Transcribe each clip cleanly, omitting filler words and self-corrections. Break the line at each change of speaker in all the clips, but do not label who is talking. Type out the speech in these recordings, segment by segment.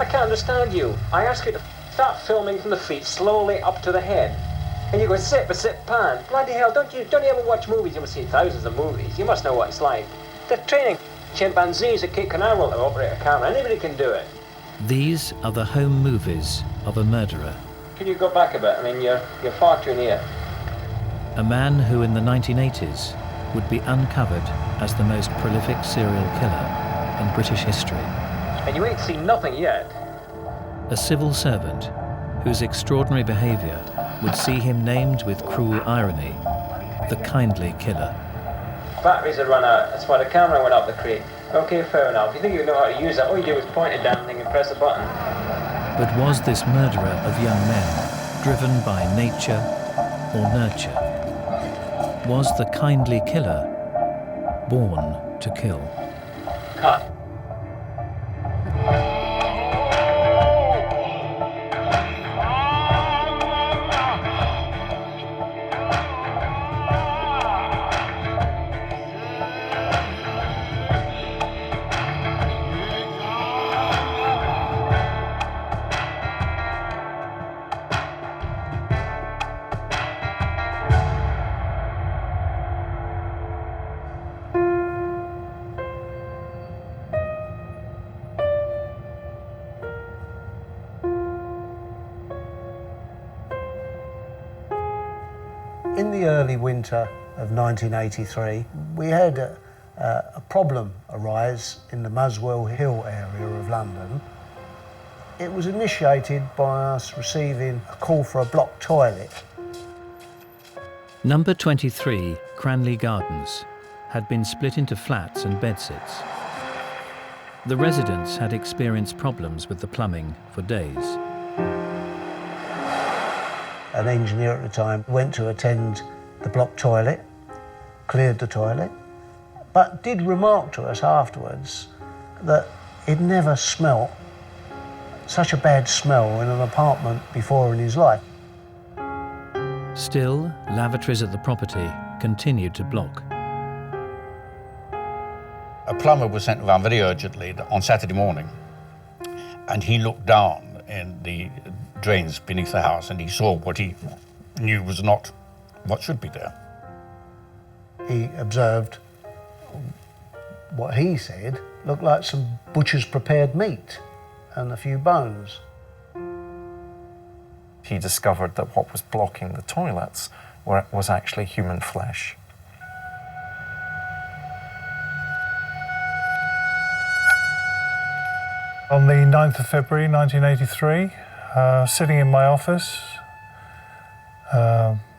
can't understand you. I ask you to start filming from the feet slowly up to the head. And you go zip, pan. Bloody hell, don't you ever watch movies? You must see thousands of movies. You must know what it's like. They're training chimpanzees at Cape Canaveral to operate a camera. Anybody can do it.
These are the home movies of a murderer.
Can you go back a bit? I mean, you're far too near.
A man who in the 1980s would be uncovered as the most prolific serial killer in British history.
And you ain't seen nothing yet.
A civil servant whose extraordinary behaviour would see him named with cruel irony, the kindly killer.
Batteries had run out, that's why the camera went up the creek. Okay, fair enough. You think you know how to use it, all you do is point a damn thing and press a button.
But was this murderer of young men driven by nature or nurture? Was the kindly killer born to kill?
Cut.
In the early winter of 1983, we had a problem arise in the Muswell Hill area of London. It was initiated by us receiving a call for a blocked toilet.
Number 23, Cranley Gardens, had been split into flats and bedsits. The residents had experienced problems with the plumbing for days.
An engineer at the time went to attend the blocked toilet, cleared the toilet, but did remark to us afterwards that he'd never smelt such a bad smell in an apartment before in his life.
Still, lavatories at the property continued to block.
A plumber was sent around very urgently on Saturday morning, and he looked down in the drains beneath the house and he saw what he knew was not what should be there.
He observed what he said looked like some butcher's prepared meat and a few bones.
He discovered that what was blocking the toilets was actually human flesh.
On the 9th of February 1983, sitting in my office,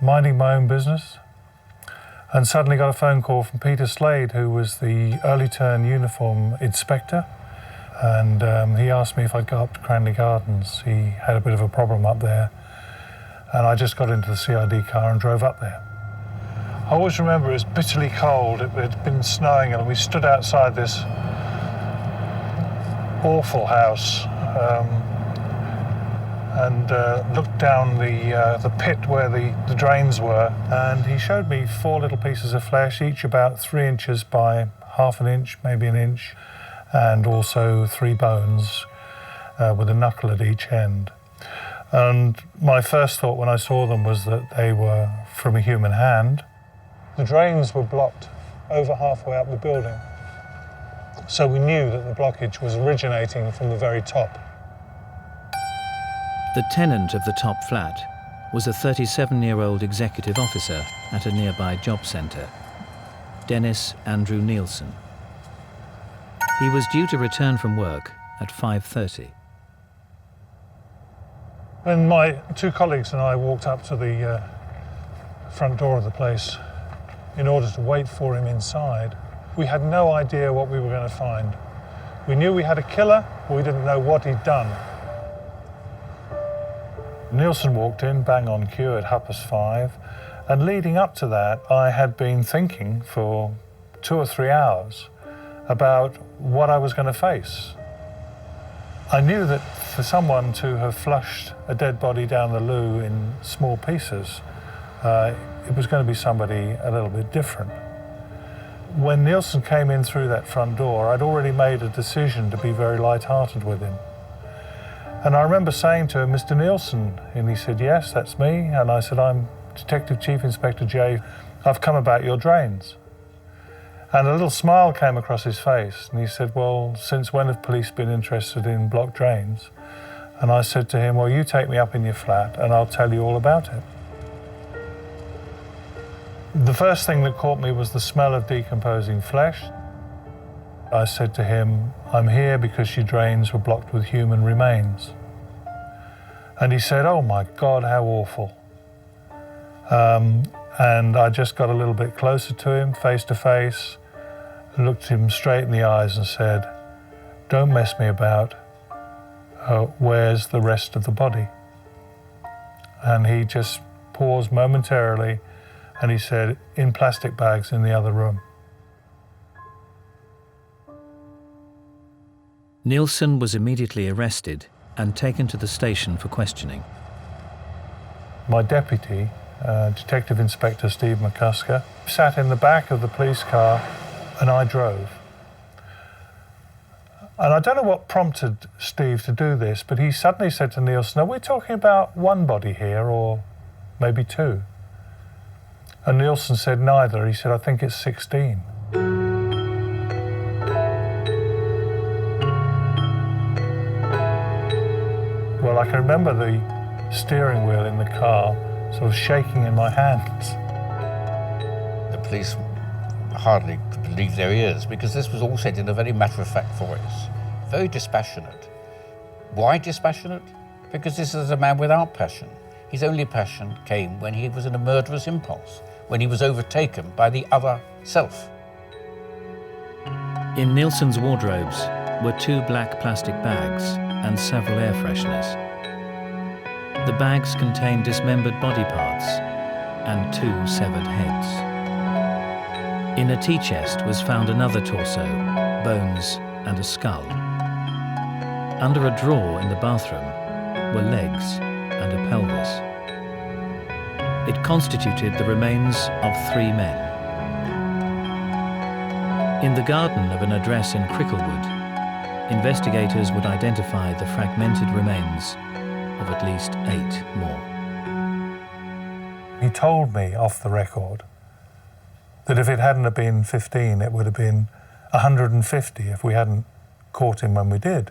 minding my own business, and suddenly got a phone call from Peter Slade, who was the early turn uniform inspector, and he asked me if I'd go up to Cranley Gardens. He had a bit of a problem up there, and I just got into the CID car and drove up there. I always remember it was bitterly cold. It had been snowing, and we stood outside this awful house and looked down the pit where the drains were, and he showed me 4 little pieces of flesh, each about 3 inches by half an inch, maybe an inch, and also 3 bones with a knuckle at each end. And my first thought when I saw them was that they were from a human hand. The drains were blocked over halfway up the building, so we knew that the blockage was originating from the very top.
The tenant of the top flat was a 37-year-old executive officer at a nearby job centre, Dennis Andrew Nilsen. He was due to return from work at 5:30.
When my 2 colleagues and I walked up to the front door of the place in order to wait for him inside, we had no idea what we were going to find. We knew we had a killer, but we didn't know what he'd done. Nilsen walked in, bang on cue at 5:30, and leading up to that, I had been thinking for 2 or 3 hours about what I was going to face. I knew that for someone to have flushed a dead body down the loo in small pieces, it was going to be somebody a little bit different. When Nilsen came in through that front door, I'd already made a decision to be very light-hearted with him. And I remember saying to him, "Mr. Nilsen," and he said, "Yes, that's me." And I said, "I'm Detective Chief Inspector J. I've come about your drains." And a little smile came across his face, and he said, "Well, since when have police been interested in blocked drains?" And I said to him, "Well, you take me up in your flat and I'll tell you all about it." The first thing that caught me was the smell of decomposing flesh. I said to him, "I'm here because your drains were blocked with human remains." And he said, "Oh my God, how awful." And I just got a little bit closer to him, face to face, looked him straight in the eyes and said, "Don't mess me about. Where's the rest of the body?" And he just paused momentarily and he said, "In plastic bags in the other room."
Nilsen was immediately arrested and taken to the station for questioning.
My deputy, Detective Inspector Steve McCusker, sat in the back of the police car and I drove. And I don't know what prompted Steve to do this, but he suddenly said to Nilsen, "Are we talking about one body here or maybe two?" And Nilsen said neither. He said, "I think it's 16. Well, I can remember the steering wheel in the car sort of shaking in my hands.
The police hardly could believe their ears because this was all said in a very matter-of-fact voice, very dispassionate. Why dispassionate? Because this is a man without passion. His only passion came when he was in a murderous impulse, when he was overtaken by the other self.
In Nilsen's wardrobes were 2 black plastic bags and several air fresheners. The bags contained dismembered body parts and 2 severed heads. In a tea chest was found another torso, bones and a skull. Under a drawer in the bathroom were legs and a pelvis. It constituted the remains of 3 men. In the garden of an address in Cricklewood, investigators would identify the fragmented remains of at least 8 more.
He told me off the record that if it hadn't have been 15, it would have been 150 if we hadn't caught him when we did,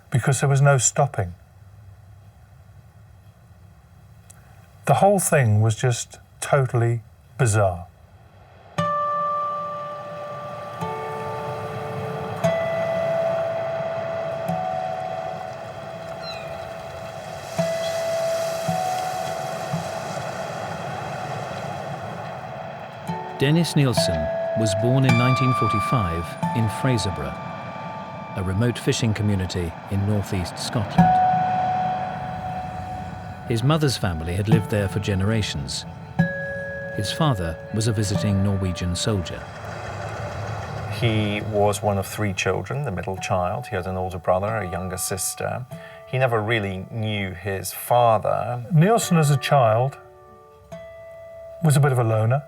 because there was no stopping. The whole thing was just totally bizarre.
Dennis Nilsen was born in 1945 in Fraserburgh, a remote fishing community in northeast Scotland. His mother's family had lived there for generations. His father was a visiting Norwegian soldier.
He was one of 3 children, the middle child. He had an older brother, a younger sister. He never really knew his father.
Nilsen as a child was a bit of a loner.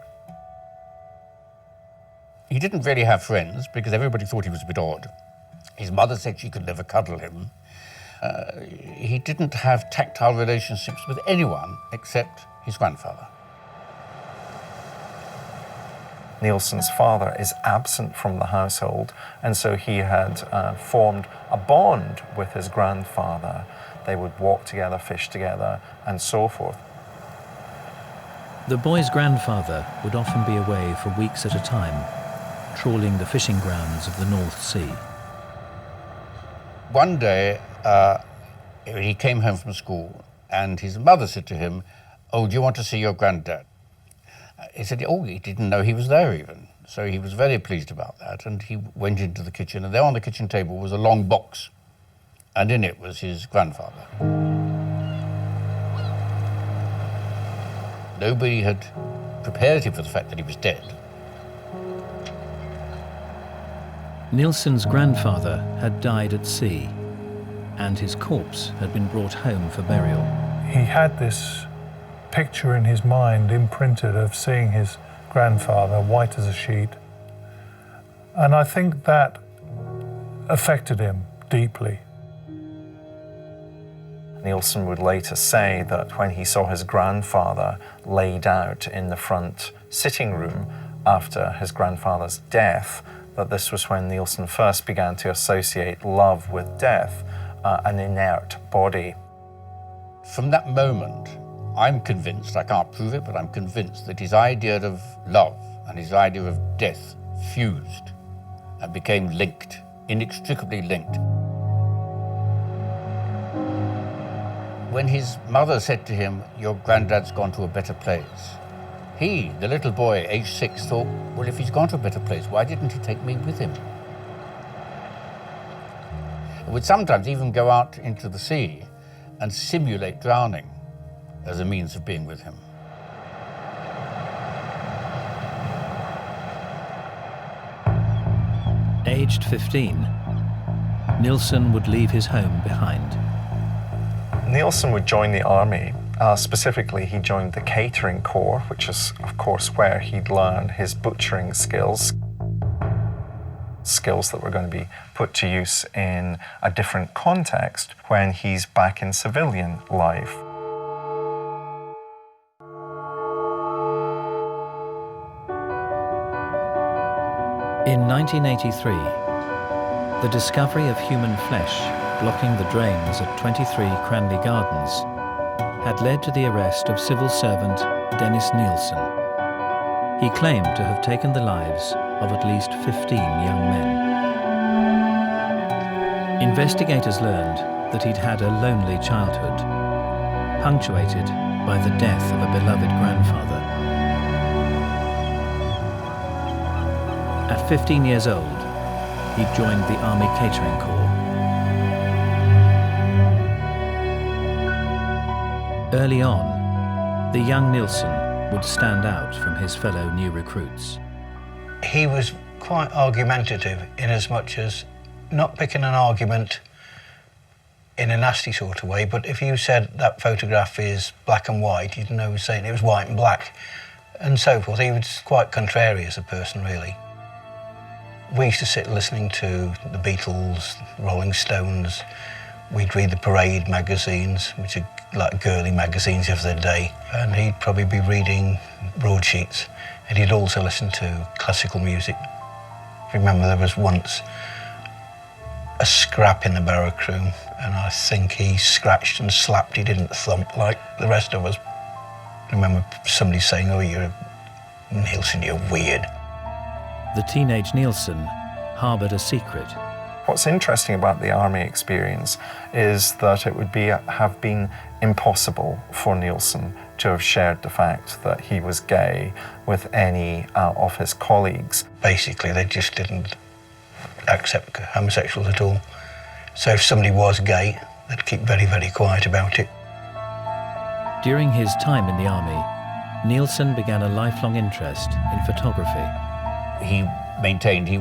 He didn't really have friends because everybody thought he was a bit odd. His mother said she could never cuddle him. He didn't have tactile relationships with anyone except his grandfather.
Nilsen's father is absent from the household, and so he had formed a bond with his grandfather. They would walk together, fish together, and so forth.
The boy's grandfather would often be away for weeks at a time, trawling the fishing grounds of the North Sea.
One day, he came home from school and his mother said to him, "Oh, do you want to see your granddad?" He said, oh, he didn't know he was there even. So he was very pleased about that, and he went into the kitchen, and there on the kitchen table was a long box, and in it was his grandfather. Nobody had prepared him for the fact that he was dead.
Nilsen's grandfather had died at sea, and his corpse had been brought home for burial.
He had this picture in his mind imprinted of seeing his grandfather white as a sheet. And I think that affected him deeply.
Nilsen would later say that when he saw his grandfather laid out in the front sitting room after his grandfather's death, that this was when Nilsen first began to associate love with death, an inert body.
From that moment, I'm convinced, I can't prove it, but I'm convinced that his idea of love and his idea of death fused and became linked, inextricably linked. When his mother said to him, "Your granddad's gone to a better place," he, the little boy, aged 6, thought, well, if he's gone to a better place, why didn't he take me with him? He would sometimes even go out into the sea and simulate drowning as a means of being with him.
Aged 15, Nilsen would leave his home behind.
Nilsen would join the army. Specifically, he joined the catering corps, which is, of course, where he'd learned his butchering skills that were going to be put to use in a different context when he's back in civilian life.
In 1983, the discovery of human flesh blocking the drains at 23 Cranley Gardens had led to the arrest of civil servant Dennis Nilsen. He claimed to have taken the lives of at least 15 young men. Investigators learned that he'd had a lonely childhood, punctuated by the death of a beloved grandfather. At 15 years old, he joined the Army Catering Corps. Early on, the young Nilsen would stand out from his fellow new recruits.
He was quite argumentative in as much as not picking an argument in a nasty sort of way, but if you said that photograph is black and white, you'd know he was saying it was white and black, and so forth. He was quite contrary as a person, really. We used to sit listening to the Beatles, Rolling Stones. We'd read the Parade magazines, which are like girly magazines of the day, and he'd probably be reading broadsheets, and he'd also listen to classical music. I remember there was once a scrap in the barrack room, and I think he scratched and slapped, he didn't thump like the rest of us. I remember somebody saying, "Oh, Nilsen, you're weird."
The teenage Nilsen harboured a secret.
What's interesting about the army experience is that it would have been impossible for Nilsen to have shared the fact that he was gay with any of his colleagues.
Basically, they just didn't accept homosexuals at all. So if somebody was gay, they'd keep very, very quiet about it.
During his time in the army, Nilsen began a lifelong interest in photography.
He maintained it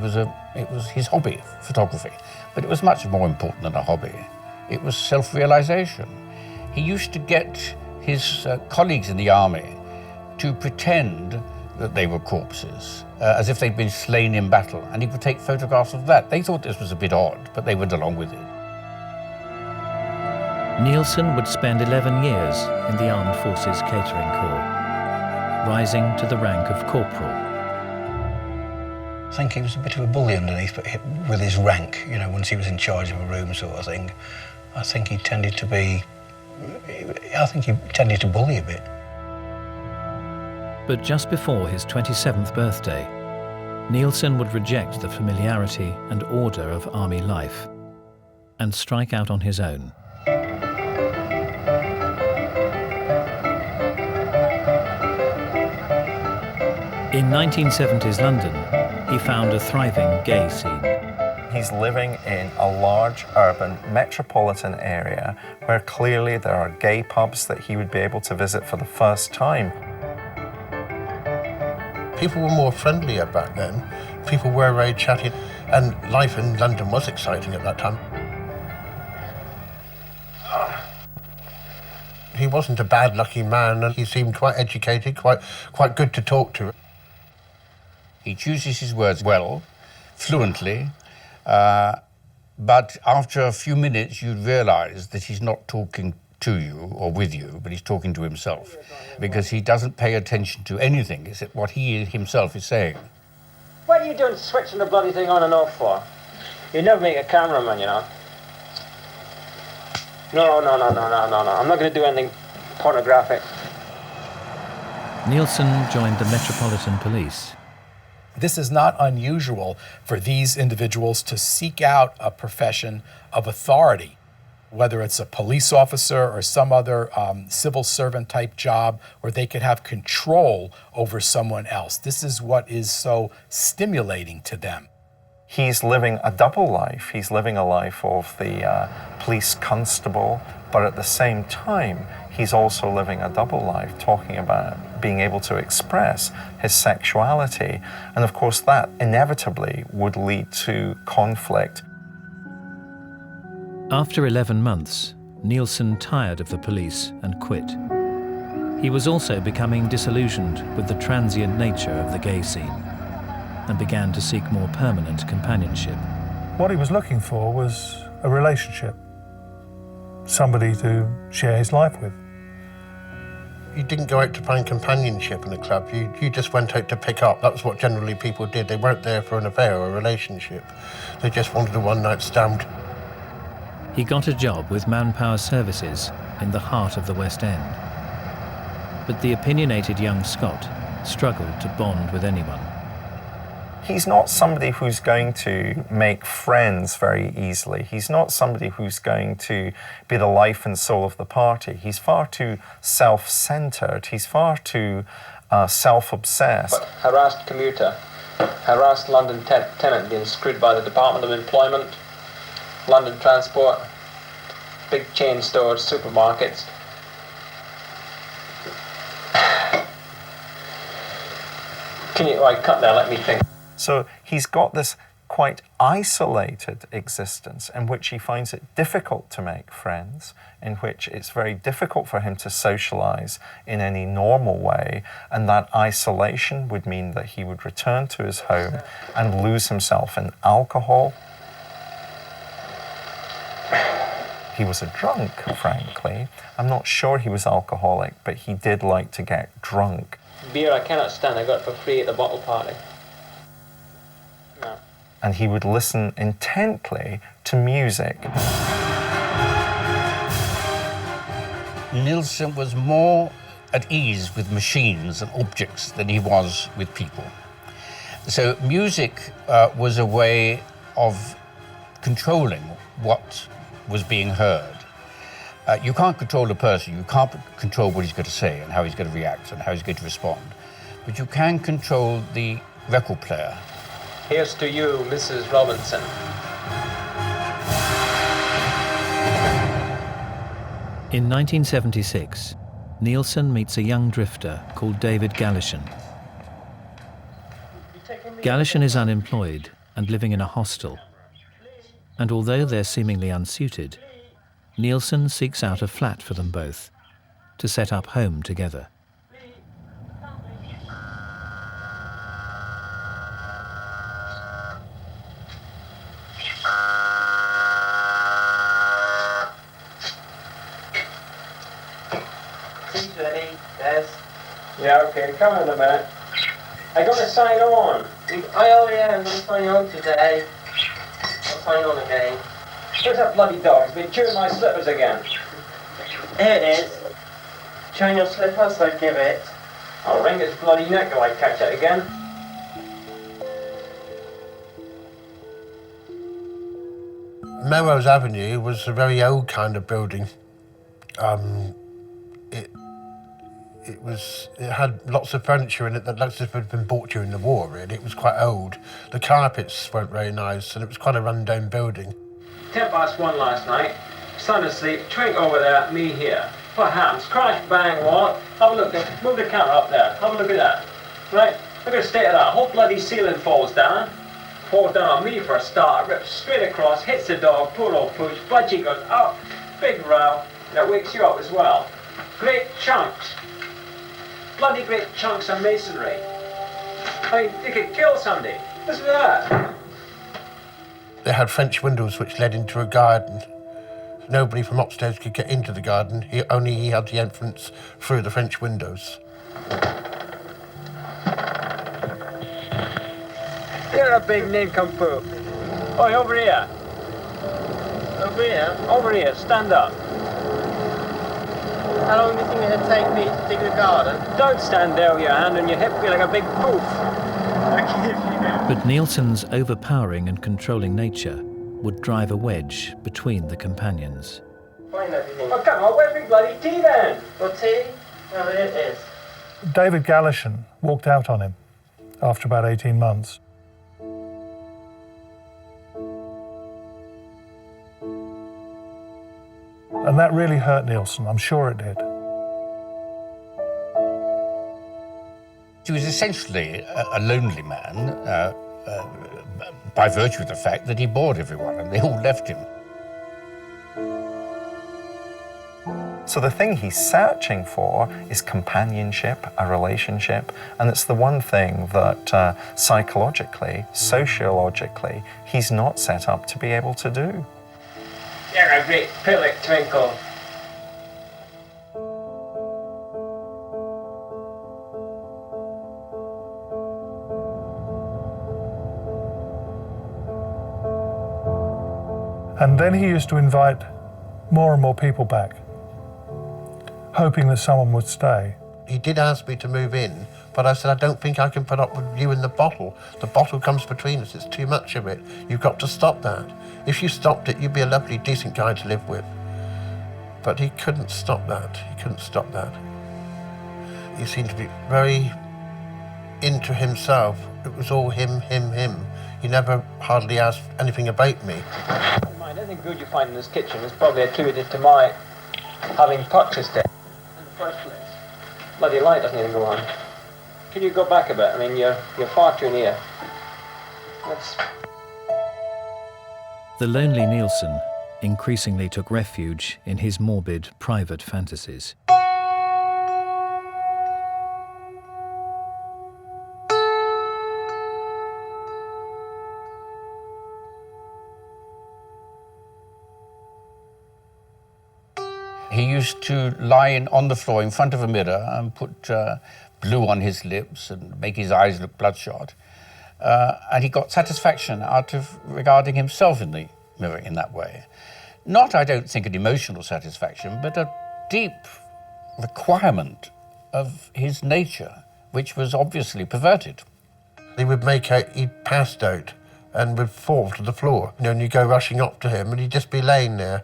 was his hobby, photography, but it was much more important than a hobby. It was self-realization. He used to get his colleagues in the army to pretend that they were corpses, as if they'd been slain in battle, and he would take photographs of that. They thought this was a bit odd, but they went along with it.
Nilsen would spend 11 years in the Armed Forces Catering Corps, rising to the rank of corporal.
I think he was a bit of a bully underneath, but with his rank, you know, once he was in charge of a room sort of thing, I think he tended to bully a bit.
But just before his 27th birthday, Nilsen would reject the familiarity and order of army life and strike out on his own. In 1970s London, he found a thriving gay scene.
He's living in a large urban metropolitan area where clearly there are gay pubs that he would be able to visit for the first time.
People were more friendlier back then. People were very chatty, and life in London was exciting at that time. He wasn't a bad-lucky man, and he seemed quite educated, quite good to talk to.
He chooses his words well, fluently, but after a few minutes you'd realise that he's not talking to you or with you, but he's talking to himself, because he doesn't pay attention to anything except what he himself is saying.
What are you doing switching the bloody thing on and off for? You never make a cameraman, you know. No. I'm not going to do anything pornographic.
Nilsen joined the Metropolitan Police.
This is not unusual for these individuals to seek out a profession of authority, whether it's a police officer or some other civil servant type job where they could have control over someone else. This is what is so stimulating to them.
He's living a double life. He's living a life of the police constable, but at the same time, he's also living a double life, talking about being able to express his sexuality. And of course, that inevitably would lead to conflict.
After 11 months, Nilsen tired of the police and quit. He was also becoming disillusioned with the transient nature of the gay scene and began to seek more permanent companionship.
What he was looking for was a relationship, somebody to share his life with.
You didn't go out to find companionship in a club, you just went out to pick up. That was what generally people did. They weren't there for an affair or a relationship. They just wanted a one-night stand.
He got a job with Manpower Services in the heart of the West End. But the opinionated young Scot struggled to bond with anyone.
He's not somebody who's going to make friends very easily. He's not somebody who's going to be the life and soul of the party. He's far too self-centered. He's far too self-obsessed.
But harassed commuter, harassed London tenant being screwed by the Department of Employment, London Transport, big chain stores, supermarkets. Can you, cut there, let me think.
So he's got this quite isolated existence in which he finds it difficult to make friends, in which it's very difficult for him to socialize in any normal way, and that isolation would mean that he would return to his home and lose himself in alcohol. He was a drunk, frankly. I'm not sure he was alcoholic, but he did like to get drunk.
Beer I cannot stand, I got it for free at the bottle party. No.
And he would listen intently to music.
Nilsen was more at ease with machines and objects than he was with people. So music was a way of controlling what was being heard. You can't control a person, you can't control what he's going to say and how he's going to react and how he's going to respond, but you can control the record player.
Here's to you, Mrs. Robinson.
In 1976, Nilsen meets a young drifter called David Gallishan. Gallishan is unemployed and living in a hostel. And although they're seemingly unsuited, Nilsen seeks out a flat for them both to set up home together.
Yeah, okay, come in a minute. I got to sign on.
Oh yeah, I'm going to sign on today. I'll sign on again.
Where's that bloody dog? It's been chewing my slippers again.
Here it is. Chewing your slippers, so give it.
I'll wring its bloody neck if I catch it again.
Melrose Avenue was a very old kind of building. It had lots of furniture in it that looks as if it had been bought during the war, really. It was quite old. The carpets weren't very nice, and it was quite a run-down building.
1:10 last night. Son asleep, twink over there, me here. What happens? Crash, bang, what? Have a look, move the camera up there. Have a look at that. Right? Look at the state of that. Whole bloody ceiling falls down. Falls down on me for a start, rips straight across, hits the dog, poor old pooch, budgie goes up, big row, and it wakes you up as well. Great chunks. Bloody great chunks of masonry. I mean, you could kill somebody. Listen to that.
They had French windows which led into a garden. Nobody from upstairs could get into the garden. Only he had the entrance through the French windows.
You're a big nincompoop. Oi, over here.
Over here?
Over here, stand up.
How long do you think it'd take me to dig the garden?
Don't stand there with your hand on your hip, you're like a big poof.
But Nilsen's overpowering and controlling nature would drive a wedge between the companions.
Find everything.
Oh, come on, where's my bloody tea then?
Well, tea? Well, it is.
David Gallishan walked out on him after about 18 months. And that really hurt Nilsen, I'm sure it did.
He was essentially a lonely man by virtue of the fact that he bored everyone and they all left him.
So the thing he's searching for is companionship, a relationship, and it's the one thing that psychologically, sociologically, he's not set up to be able to do.
You're a great pillock, Twinkle.
And then he used to invite more and more people back, hoping that someone would stay.
He did ask me to move in, but I said, I don't think I can put up with you in the bottle. The bottle comes between us, it's too much of it. You've got to stop that. If you stopped it, you'd be a lovely, decent guy to live with. But he couldn't stop that. He couldn't stop that. He seemed to be very into himself. It was all him, him, him. He never hardly asked anything about me.
Anything good you find in this kitchen is probably attributed to my having purchased it in the first place. Bloody light doesn't even go on. Can you go back a bit? I mean, you're far too near. Let's...
The lonely Nilsen increasingly took refuge in his morbid private fantasies.
He used to lie on the floor in front of a mirror and put glue on his lips and make his eyes look bloodshot. And he got satisfaction out of regarding himself in the mirror in that way. Not, I don't think, an emotional satisfaction, but a deep requirement of his nature, which was obviously perverted.
He would make out he'd passed out and would fall to the floor. You know, and you go rushing up to him and he'd just be laying there.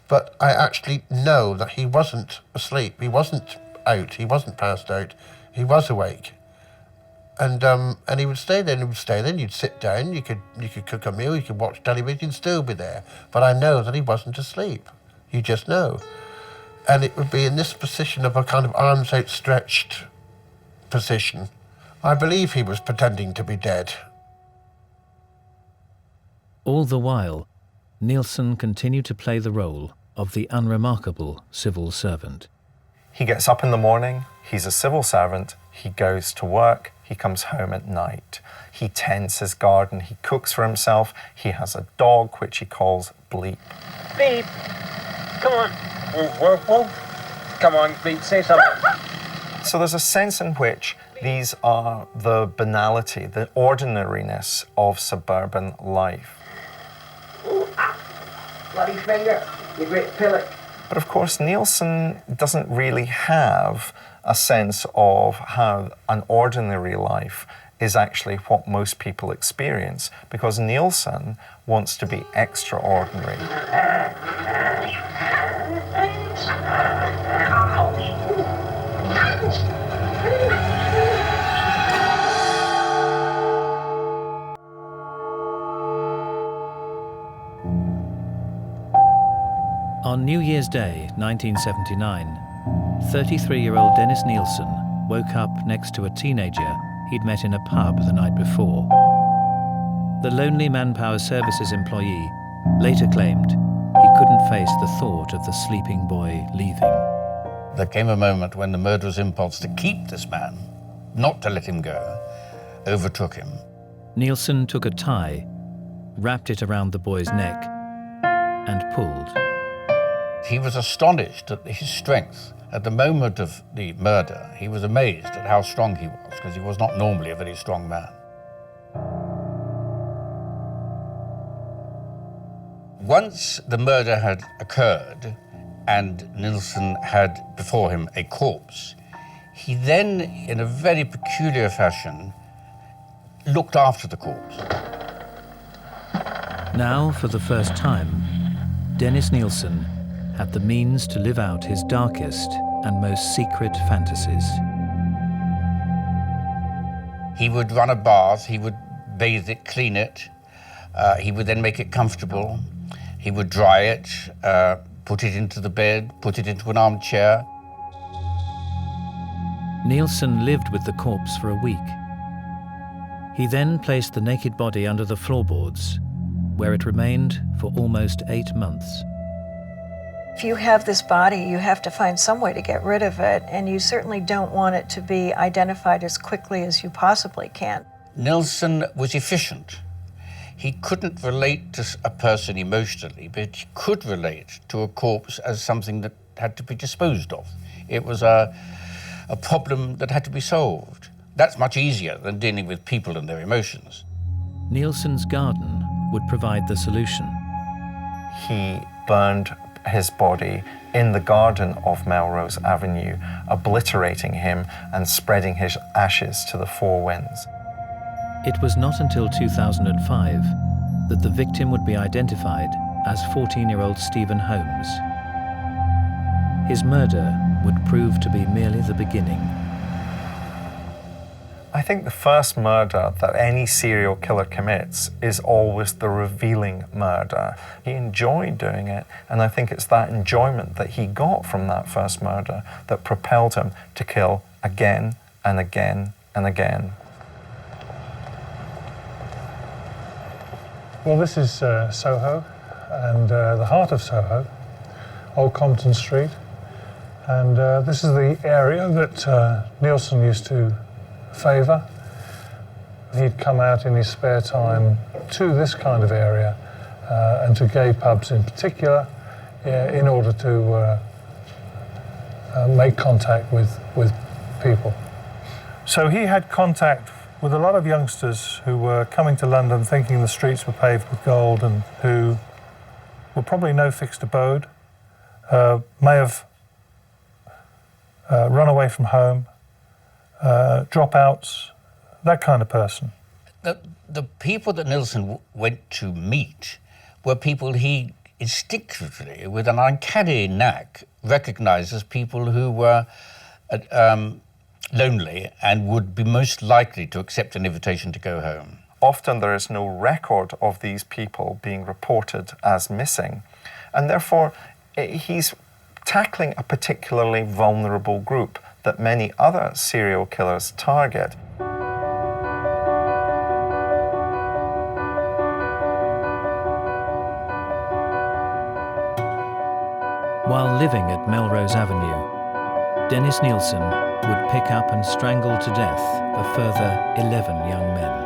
But I actually know that he wasn't asleep. He wasn't out. He wasn't passed out. He was awake. And he would stay there and he would stay there and you'd sit down, you could cook a meal, you could watch television, still be there. But I know that he wasn't asleep. You just know. And it would be in this position of a kind of arms outstretched position. I believe he was pretending to be dead.
All the while, Nilsen continued to play the role of the unremarkable civil servant.
He gets up in the morning, he's a civil servant, he goes to work, he comes home at night. He tends his garden, he cooks for himself, he has a dog which he calls Bleep.
Beep! Come on. Woof, woof, woof. Come on, Beep, say something.
So there's a sense in which these are the banality, the ordinariness of suburban life.
Ooh, bloody finger, you great pillock.
But of course, Nilsen doesn't really have a sense of how an ordinary life is actually what most people experience, because Nilsen wants to be extraordinary.
On New Year's Day, 1979, 33-year-old Dennis Nilsen woke up next to a teenager he'd met in a pub the night before. The lonely Manpower Services employee later claimed he couldn't face the thought of the sleeping boy leaving.
There came a moment when the murderous impulse to keep this man, not to let him go, overtook him.
Nilsen took a tie, wrapped it around the boy's neck, and pulled.
He was astonished at his strength. At the moment of the murder, he was amazed at how strong he was, because he was not normally a very strong man. Once the murder had occurred and Nilsen had before him a corpse, he then, in a very peculiar fashion, looked after the corpse.
Now, for the first time, Dennis Nilsen had the means to live out his darkest and most secret fantasies.
He would run a bath, he would bathe it, clean it, he would then make it comfortable, he would dry it, put it into the bed, put it into an armchair.
Nilsen lived with the corpse for a week. He then placed the naked body under the floorboards, where it remained for almost 8 months.
If you have this body, you have to find some way to get rid of it, and you certainly don't want it to be identified as quickly as you possibly can.
Nilsen was efficient. He couldn't relate to a person emotionally, but he could relate to a corpse as something that had to be disposed of. It was a problem that had to be solved. That's much easier than dealing with people and their emotions.
Nilsen's garden would provide the solution.
He burned his body in the garden of Melrose Avenue, obliterating him and spreading his ashes to the four winds.
It was not until 2005 that the victim would be identified as 14-year-old Stephen Holmes. His murder would prove to be merely the beginning.
I think the first murder that any serial killer commits is always the revealing murder. He enjoyed doing it, and I think it's that enjoyment that he got from that first murder that propelled him to kill again and again and again.
Well, this is Soho, and the heart of Soho, Old Compton Street. And this is the area that Nilsen used to favour. He'd come out in his spare time to this kind of area and to gay pubs in particular in order to make contact with people. So he had contact with a lot of youngsters who were coming to London thinking the streets were paved with gold and who were probably no fixed abode, may have run away from home, dropouts, that kind of person.
The people that Nilsen went to meet were people he instinctively, with an uncanny knack, recognized as people who were lonely and would be most likely to accept an invitation to go home.
Often there is no record of these people being reported as missing, and therefore he's tackling a particularly vulnerable group that many other serial killers target.
While living at Melrose Avenue, Dennis Nilsen would pick up and strangle to death a further 11 young men.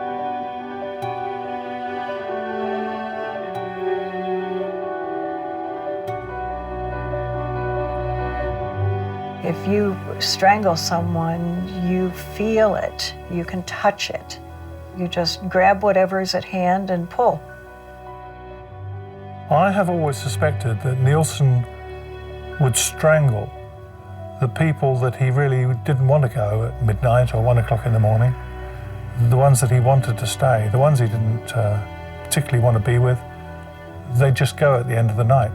If you strangle someone, you feel it, you can touch it. You just grab whatever's at hand and pull.
I have always suspected that Nilsen would strangle the people that he really didn't want to go at midnight or 1 o'clock in the morning, the ones that he wanted to stay, the ones he didn't particularly want to be with, they'd just go at the end of the night.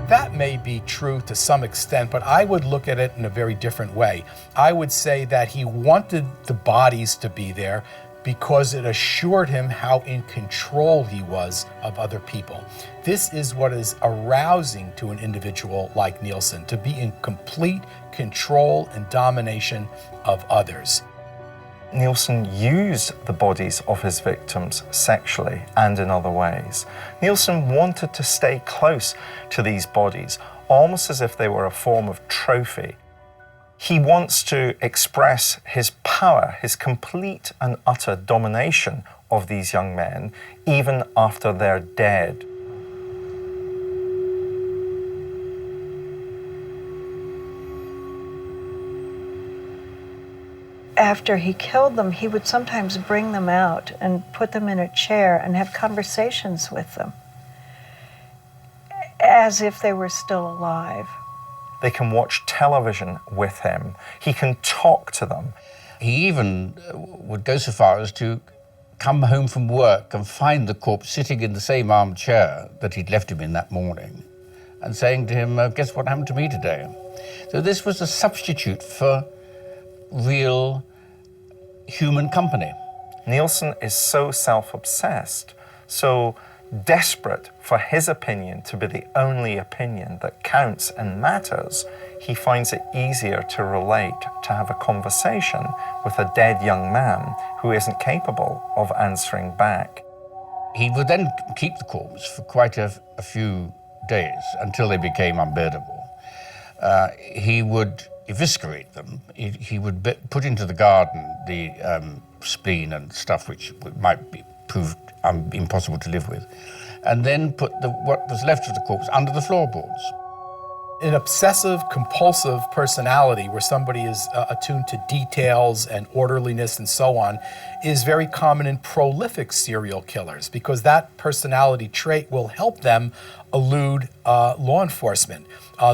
That may be true to some extent, but I would look at it in a very different way. I would say that he wanted the bodies to be there because it assured him how in control he was of other people. This is what is arousing to an individual like Nilsen, to be in complete control and domination of others.
Nilsen used the bodies of his victims sexually and in other ways. Nilsen wanted to stay close to these bodies, almost as if they were a form of trophy. He wants to express his power, his complete and utter domination of these young men, even after they're dead.
after he killed them, he would sometimes bring them out and put them in a chair and have conversations with them as if they were still alive.
They can watch television with him. He can talk to them.
He even would go so far as to come home from work and find the corpse sitting in the same armchair that he'd left him in that morning and saying to him, guess what happened to me today? So this was a substitute for real human company.
Nilsen is so self-obsessed, so desperate for his opinion to be the only opinion that counts and matters, he finds it easier to relate, to have a conversation with a dead young man who isn't capable of answering back.
He would then keep the corpse for quite a few days until they became unbearable. He would eviscerate them. He would put into the garden the spleen and stuff which might be proved impossible to live with, and then put what was left of the corpse under the floorboards.
An obsessive-compulsive personality where somebody is attuned to details and orderliness and so on is very common in prolific serial killers because that personality trait will help them elude law enforcement.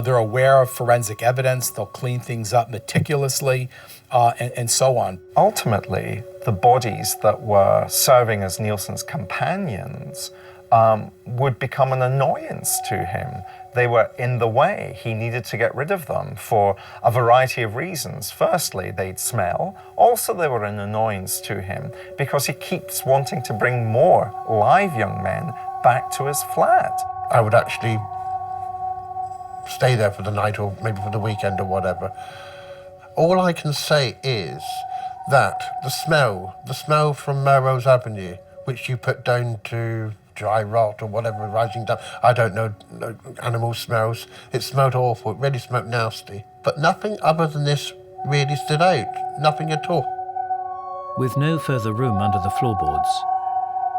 They're aware of forensic evidence, they'll clean things up meticulously, and so on.
Ultimately, the bodies that were serving as Nilsen's companions would become an annoyance to him. They were in the way. He needed to get rid of them for a variety of reasons. Firstly, they'd smell. Also, they were an annoyance to him because he keeps wanting to bring more live young men back to his flat.
I would actually stay there for the night or maybe for the weekend or whatever. All I can say is that the smell from Melrose Avenue, which you put down to dry rot or whatever, rising down, I don't know, animal smells. It smelled awful, it really smelled nasty. But nothing other than this really stood out, nothing at all.
With no further room under the floorboards,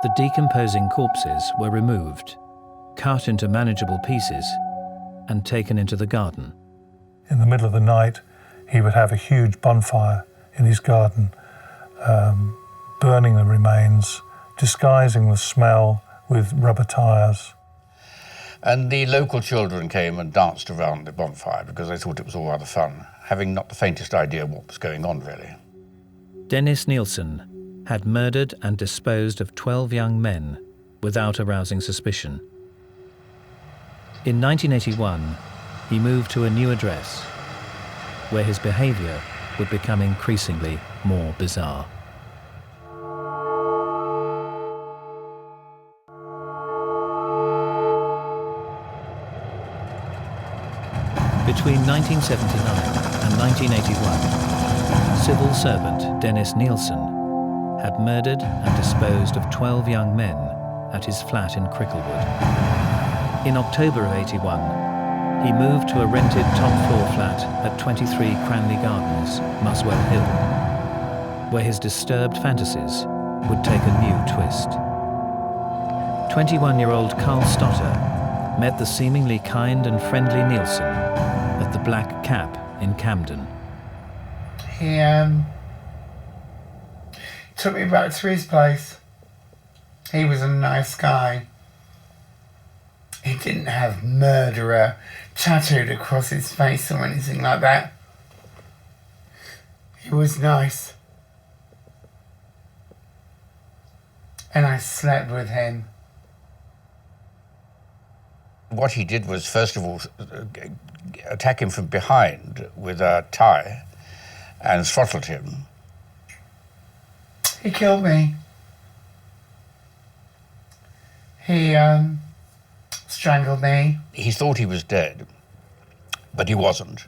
the decomposing corpses were removed, cut into manageable pieces, and taken into the garden.
In the middle of the night, he would have a huge bonfire in his garden, burning the remains, disguising the smell with rubber tires.
And the local children came and danced around the bonfire because they thought it was all rather fun, having not the faintest idea what was going on, really.
Dennis Nilsen had murdered and disposed of 12 young men without arousing suspicion. In 1981, he moved to a new address, where his behavior would become increasingly more bizarre. Between 1979 and 1981, civil servant Dennis Nilsen had murdered and disposed of 12 young men at his flat in Cricklewood. In October of '81, he moved to a rented top-floor flat at 23 Cranley Gardens, Muswell Hill, where his disturbed fantasies would take a new twist. 21-year-old Carl Stotter met the seemingly kind and friendly Nilsen at the Black Cap in Camden.
He took me back to his place. He was a nice guy. He didn't have murderer tattooed across his face or anything like that. He was nice. And I slept with him.
What he did was, first of all, attack him from behind with a tie and throttled him.
He killed me. He strangled me.
He thought he was dead, but he wasn't.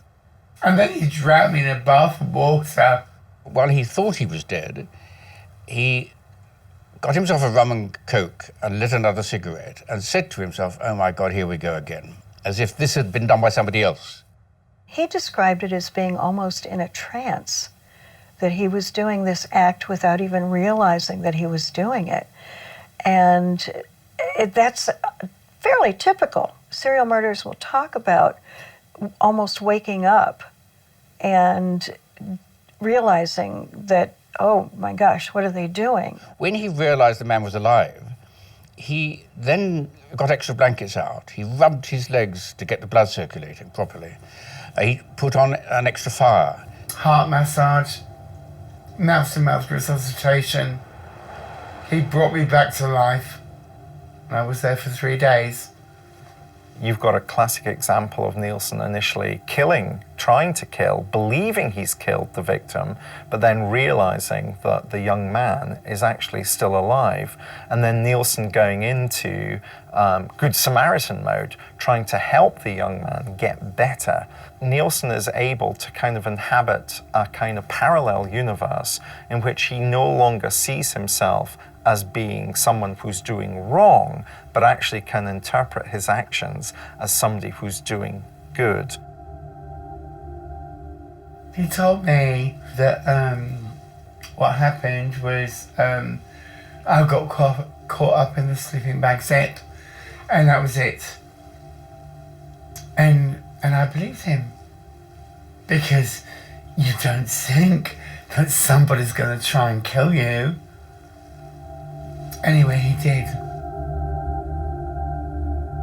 And then he drowned me in a bath of water.
While he thought he was dead, he got himself a rum and coke and lit another cigarette and said to himself, oh my God, here we go again, as if this had been done by somebody else.
He described it as being almost in a trance, that he was doing this act without even realizing that he was doing it. And that's fairly typical. Serial murderers will talk about almost waking up and realizing that, oh my gosh, what are they doing?
When he realised the man was alive, he then got extra blankets out. He rubbed his legs to get the blood circulating properly. He put on an extra fire.
Heart massage, mouth-to-mouth resuscitation. He brought me back to life. I was there for 3 days.
You've got a classic example of Nilsen initially trying to kill, believing he's killed the victim, but then realizing that the young man is actually still alive. And then Nilsen going into Good Samaritan mode, trying to help the young man get better. Nilsen is able to kind of inhabit a kind of parallel universe in which he no longer sees himself as being someone who's doing wrong, but actually can interpret his actions as somebody who's doing good.
He told me that what happened was I got caught up in the sleeping bag set, and that was it. And I believed him, because you don't think that somebody's going to try and kill you. Anyway, he did.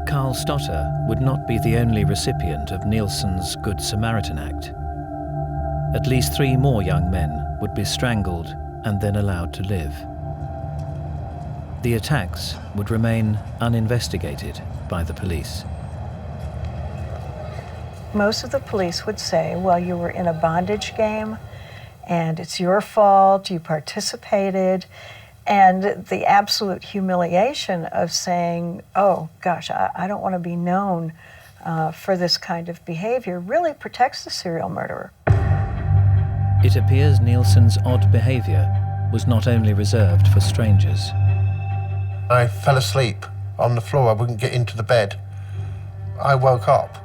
Carl Stotter would not be the only recipient of Nilsen's Good Samaritan Act. At least 3 more young men would be strangled and then allowed to live. The attacks would remain uninvestigated by the police.
Most of the police would say, well, you were in a bondage game and it's your fault, you participated. And the absolute humiliation of saying, oh gosh, I don't want to be known for this kind of behavior really protects the serial murderer.
It appears Nilsen's odd behavior was not only reserved for strangers.
I fell asleep on the floor. I wouldn't get into the bed. I woke up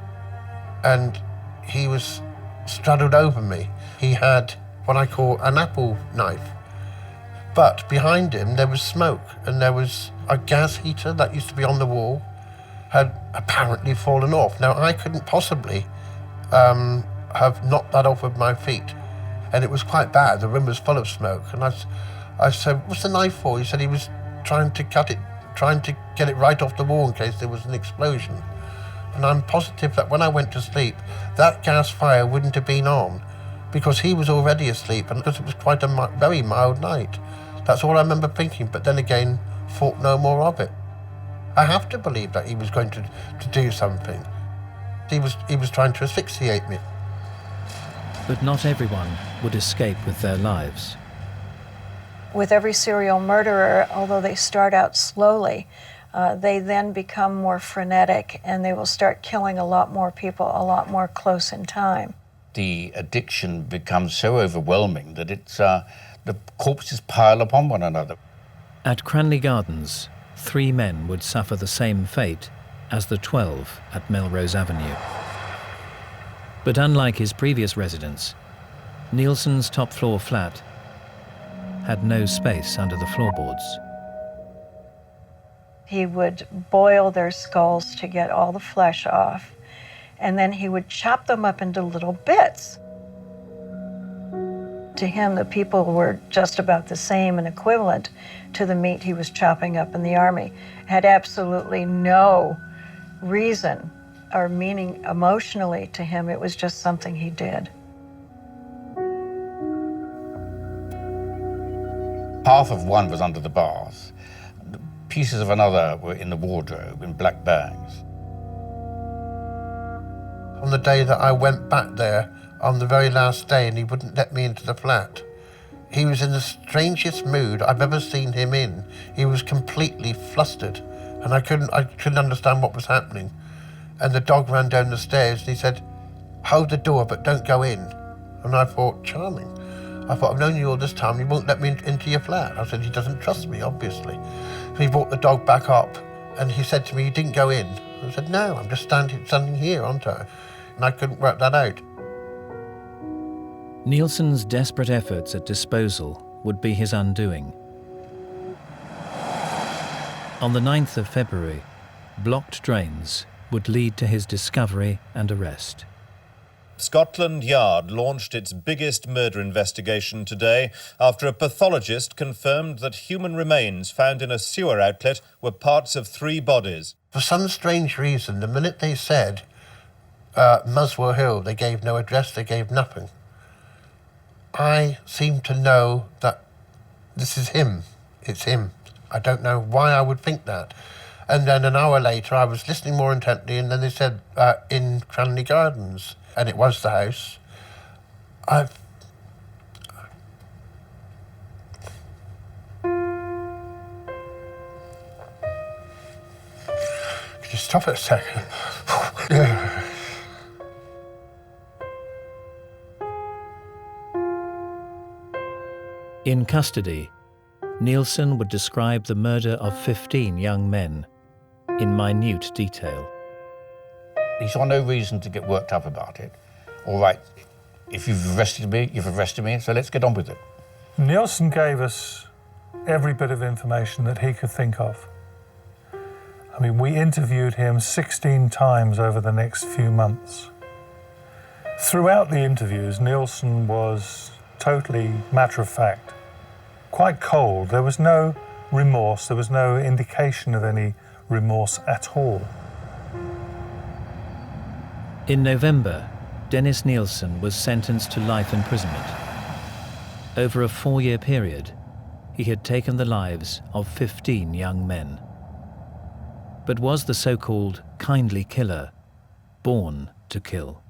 and he was straddled over me. He had what I call an apple knife. But behind him there was smoke, and there was a gas heater that used to be on the wall, had apparently fallen off. Now I couldn't possibly have knocked that off with my feet, and it was quite bad. The room was full of smoke, and I said, what's the knife for? He said he was trying to cut it, trying to get it right off the wall in case there was an explosion. And I'm positive that when I went to sleep, that gas fire wouldn't have been on, because he was already asleep, and because it was quite a very mild night. That's all I remember thinking, but then again, thought no more of it. I have to believe that he was going to do something. He was trying to asphyxiate me.
But not everyone would escape with their lives.
With every serial murderer, although they start out slowly, they then become more frenetic, and they will start killing a lot more people a lot more close in time.
The addiction becomes so overwhelming that the corpses pile upon one another.
At Cranley Gardens, 3 men would suffer the same fate as the 12 at Melrose Avenue. But unlike his previous residence, Nilsen's top-floor flat had no space under the floorboards.
He would boil their skulls to get all the flesh off, and then he would chop them up into little bits. To him, the people were just about the same and equivalent to the meat he was chopping up in the army. Had absolutely no reason or meaning emotionally to him. It was just something he did.
Half of one was under the bars. Pieces of another were in the wardrobe in black bags.
On the day that I went back there, on the very last day, and he wouldn't let me into the flat, he was in the strangest mood I've ever seen him in. He was completely flustered, and I couldn't understand what was happening. And the dog ran down the stairs, and he said, hold the door, but don't go in. And I thought, charming. I thought, I've known you all this time, you won't let me into your flat. I said, he doesn't trust me, obviously. So he brought the dog back up, and he said to me, you didn't go in. I said, no, I'm just standing here, aren't I? And I couldn't work that out.
Nilsen's desperate efforts at disposal would be his undoing. On the 9th of February, blocked drains would lead to his discovery and arrest.
Scotland Yard launched its biggest murder investigation today after a pathologist confirmed that human remains found in a sewer outlet were parts of 3 bodies.
For some strange reason, the minute they said Muswell Hill, they gave no address, they gave nothing. I seem to know that this is him. It's him. I don't know why I would think that. And then an hour later, I was listening more intently, and then they said in Cranley Gardens, and it was the house. Could you stop it a second?
In custody, Nilsen would describe the murder of 15 young men in minute detail.
He saw no reason to get worked up about it. All right, if you've arrested me, so let's get on with it.
Nilsen gave us every bit of information that he could think of. I mean, we interviewed him 16 times over the next few months. Throughout the interviews, Nilsen was totally matter of fact, quite cold. There was no remorse, there was no indication of any remorse at all.
In November, Dennis Nilsen was sentenced to life imprisonment. Over a 4-year period, he had taken the lives of 15 young men. But was the so-called kindly killer born to kill?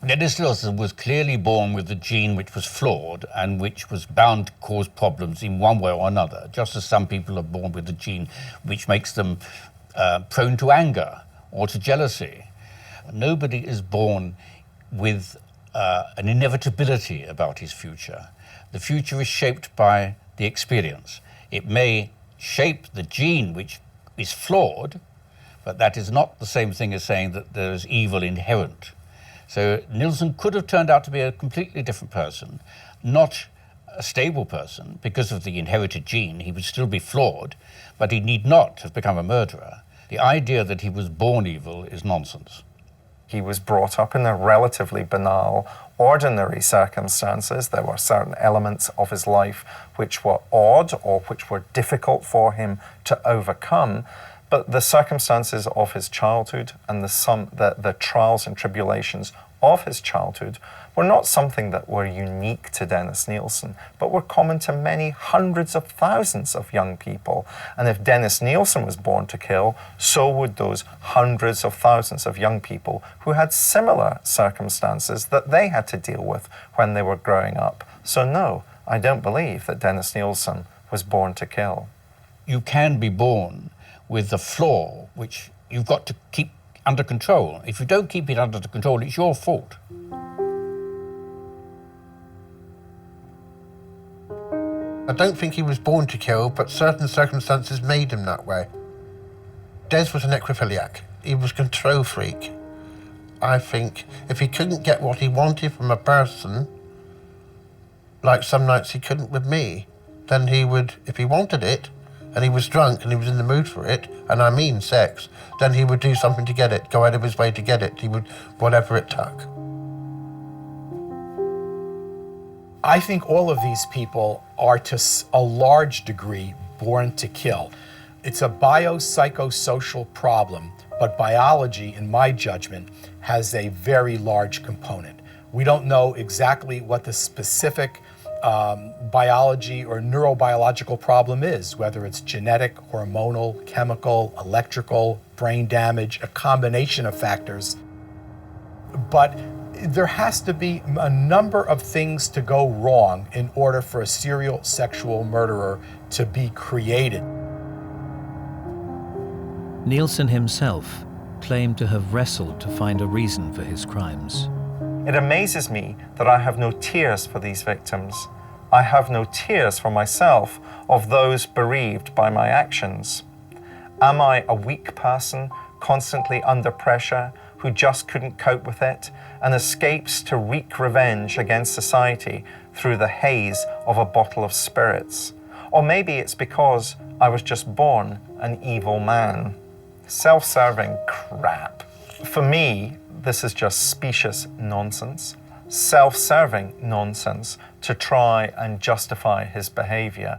Dennis Nilsen was clearly born with a gene which was flawed and which was bound to cause problems in one way or another, just as some people are born with a gene which makes them prone to anger or to jealousy. Nobody is born with an inevitability about his future. The future is shaped by the experience. It may shape the gene which is flawed, but that is not the same thing as saying that there is evil inherent. So Nilsen could have turned out to be a completely different person, not a stable person. Because of the inherited gene, he would still be flawed, but he need not have become a murderer. The idea that he was born evil is nonsense.
He was brought up in a relatively banal, ordinary circumstances. There were certain elements of his life which were odd or which were difficult for him to overcome. But the circumstances of his childhood and the trials and tribulations of his childhood were not something that were unique to Dennis Nilsen, but were common to many hundreds of thousands of young people. And if Dennis Nilsen was born to kill, so would those hundreds of thousands of young people who had similar circumstances that they had to deal with when they were growing up. So no, I don't believe that Dennis Nilsen was born to kill.
You can be born with a flaw which you've got to keep under control. If you don't keep it under control, it's your fault.
I don't think he was born to kill, but certain circumstances made him that way. Des was a necrophiliac. He was a control freak. I think if he couldn't get what he wanted from a person, like some nights he couldn't with me, then he would, if he wanted it, and he was drunk and he was in the mood for it, and I mean sex, then he would do something to get it, go out of his way to get it. He would, whatever it took.
I think all of these people are to a large degree born to kill. It's a biopsychosocial problem, but biology, in my judgment, has a very large component. We don't know exactly what the specific biology or neurobiological problem is, whether it's genetic, hormonal, chemical, electrical, brain damage, a combination of factors. But there has to be a number of things to go wrong in order for a serial sexual murderer to be created.
Nilsen himself claimed to have wrestled to find a reason for his crimes.
It amazes me that I have no tears for these victims. I have no tears for myself of those bereaved by my actions. Am I a weak person, constantly under pressure, who just couldn't cope with it, and escapes to wreak revenge against society through the haze of a bottle of spirits? Or maybe it's because I was just born an evil man. Self-serving crap. For me, this is just specious nonsense, self-serving nonsense to try and justify his behaviour.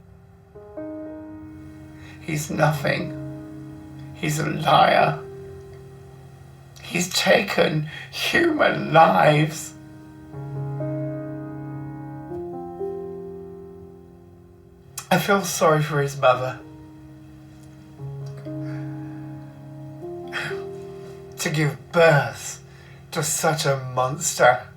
He's nothing. He's a liar. He's taken human lives. I feel sorry for his mother. To give birth to such a monster.